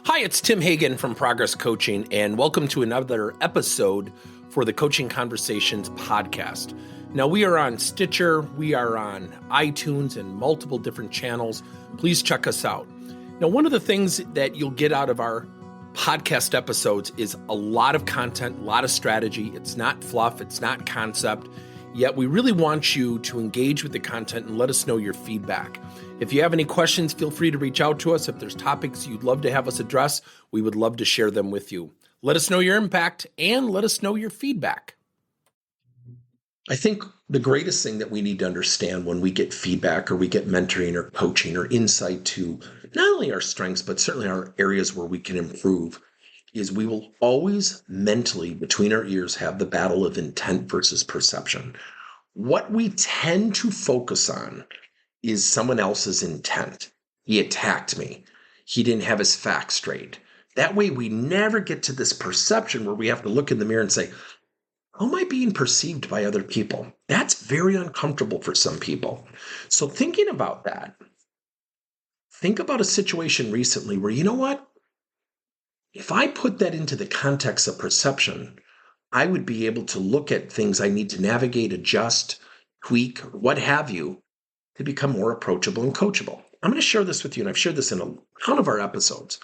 Hi, it's Tim Hagan from Progress Coaching, and welcome to another episode for the Coaching Conversations podcast. Now, we are on Stitcher, we are on iTunes, and multiple different channels. Please check us out. Now, one of the things that you'll get out of our podcast episodes is a lot of content, a lot of strategy. It's not fluff, it's not concept, yet we really want you to engage with the content and let us know your feedback. If you have any questions, feel free to reach out to us. If there's topics you'd love to have us address, we would love to share them with you. Let us know your impact and let us know your feedback. I think the greatest thing that we need to understand when we get feedback or we get mentoring or coaching or insight to not only our strengths, but certainly our areas where we can improve is we will always mentally between our ears have the battle of intent versus perception. What we tend to focus on is someone else's intent. He attacked me. He didn't have his facts straight. That way we never get to this perception where we have to look in the mirror and say, how am I being perceived by other people? That's very uncomfortable for some people. So thinking about that, think about a situation recently where, you know what? If I put that into the context of perception, I would be able to look at things I need to navigate, adjust, tweak, what have you, to become more approachable and coachable. I'm going to share this with you, and I've shared this in a ton of our episodes.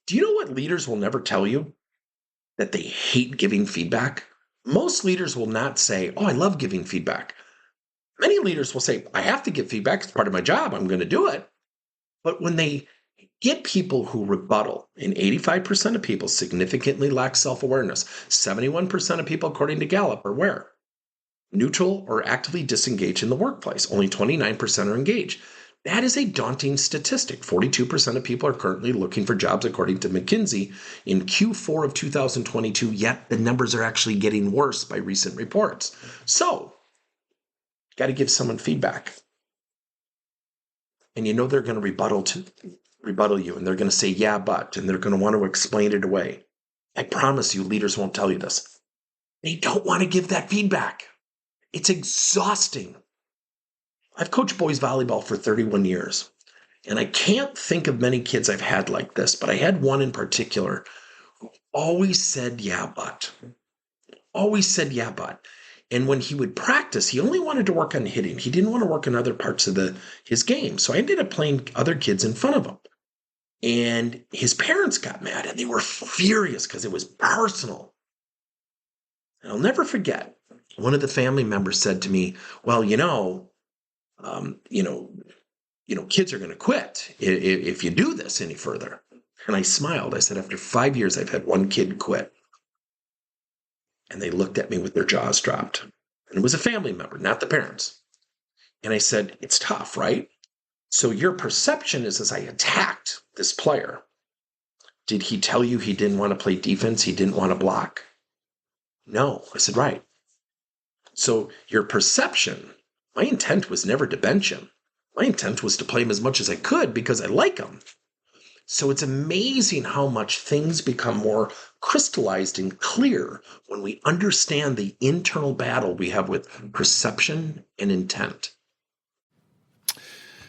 Do you know what leaders will never tell you? That they hate giving feedback. Most leaders will not say, oh, I love giving feedback. Many leaders will say, I have to give feedback. It's part of my job. I'm going to do it. But when they get people who rebuttal, and 85% of people significantly lack self-awareness, 71% of people, according to Gallup, are where? Neutral or actively disengaged in the workplace. Only 29% are engaged. That is a daunting statistic. 42% of people are currently looking for jobs, according to McKinsey, in Q4 of 2022, yet the numbers are actually getting worse by recent reports. So, got to give someone feedback. And you know they're going to rebuttal you, and they're going to say, yeah, but, and they're going to want to explain it away. I promise you, leaders won't tell you this. They don't want to give that feedback. It's exhausting. I've coached boys volleyball for 31 years, and I can't think of many kids I've had like this, but I had one in particular who always said, yeah, but. Always said, yeah, but. And when he would practice, he only wanted to work on hitting. He didn't want to work on other parts of his game. So I ended up playing other kids in front of him. And his parents got mad, and they were furious because it was personal. And I'll never forget, one of the family members said to me, well, kids are going to quit if you do this any further. And I smiled. I said, after 5 years, I've had one kid quit. And they looked at me with their jaws dropped. And it was a family member, not the parents. And I said, it's tough, right? So your perception is, as I attacked this player, did he tell you he didn't want to play defense? He didn't want to block? No. I said, right. So your perception, my intent was never to bench him. My intent was to play him as much as I could because I like him. So it's amazing how much things become more crystallized and clear when we understand the internal battle we have with perception and intent.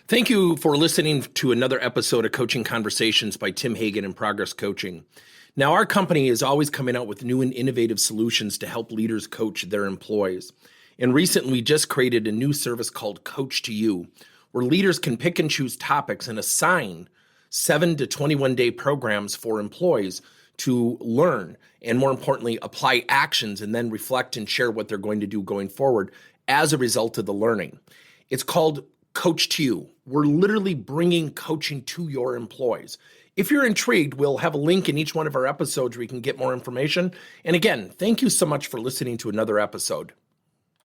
Thank you for listening to another episode of Coaching Conversations by Tim Hagan and Progress Coaching. Now, our company is always coming out with new and innovative solutions to help leaders coach their employees. And recently, we just created a new service called Coach to You, where leaders can pick and choose topics and assign 7 to 21 day programs for employees to learn and, more importantly, apply actions and then reflect and share what they're going to do going forward as a result of the learning. It's called Coach to You. We're literally bringing coaching to your employees. If you're intrigued, we'll have a link in each one of our episodes where you can get more information. And again, thank you so much for listening to another episode.